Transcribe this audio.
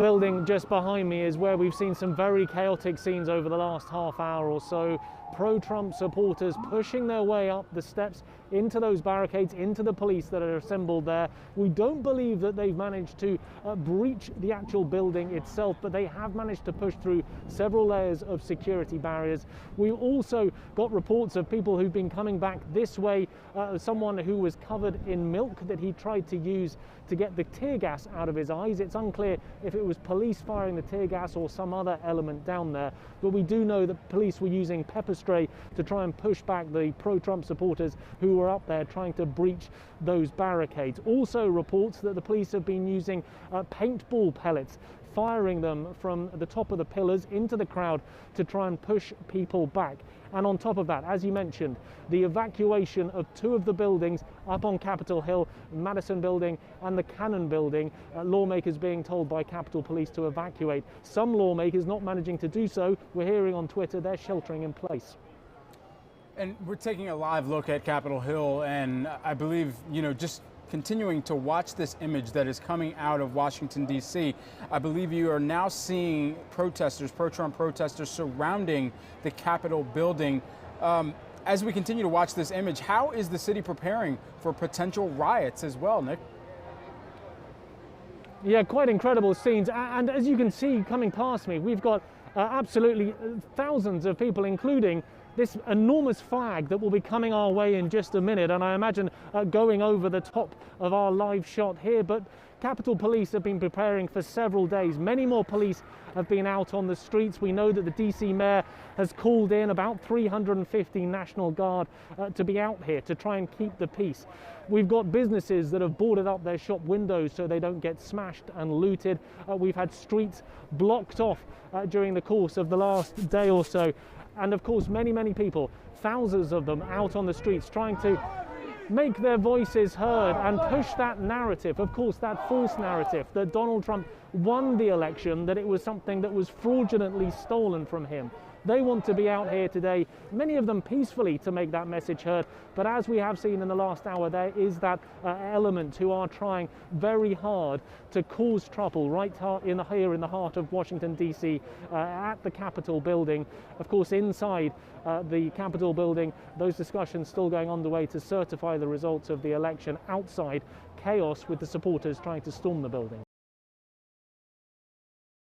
Building just behind me is where we've seen some very chaotic scenes over the last half hour or so. Pro-Trump supporters pushing their way up the steps into those barricades, into the police that are assembled there. We don't believe that they've managed to breach the actual building itself, but they have managed to push through several layers of security barriers. We've also got reports of people who've been coming back this way, someone who was covered in milk that he tried to use to get the tear gas out of his eyes. It's unclear if it was police firing the tear gas or some other element down there, but we do know that police were using pepper spray to try and push back the pro-Trump supporters who were up there trying to breach those barricades. Also reports that the police have been using paintball pellets, firing them from the top of the pillars into the crowd to try and push people back. And on top of that, as you mentioned, the evacuation of two of the buildings up on Capitol Hill, Madison Building and the Cannon Building, lawmakers being told by Capitol Police to evacuate. Some lawmakers not managing to do so. We're hearing on Twitter they're sheltering in place. And we're taking a live look at Capitol Hill, and I believe, just continuing to watch this image that is coming out of Washington, D.C., I believe you are now seeing protesters, pro-Trump protesters surrounding the Capitol building. As we continue to watch this image, how is the city preparing for potential riots as well, Nick? Yeah, quite incredible scenes. And as you can see coming past me, we've got absolutely thousands of people, including this enormous flag that will be coming our way in just a minute, and I imagine going over the top of our live shot here. But Capitol Police have been preparing for several days. Many more police have been out on the streets. We know that the DC mayor has called in about 350 National Guard to be out here to try and keep the peace. We've got businesses that have boarded up their shop windows so they don't get smashed and looted. We've had streets blocked off during the course of the last day or so. And of course, many people, thousands of them out on the streets trying to make their voices heard and push that narrative, of course, that false narrative that Donald Trump won the election, that it was something that was fraudulently stolen from him. They want to be out here today, many of them peacefully, to make that message heard. But as we have seen in the last hour, there is that element who are trying very hard to cause trouble right here in the heart of Washington, D.C., at the Capitol building. Of course, inside the Capitol building, those discussions still going on the way to certify the results of the election. Outside, chaos with the supporters trying to storm the building.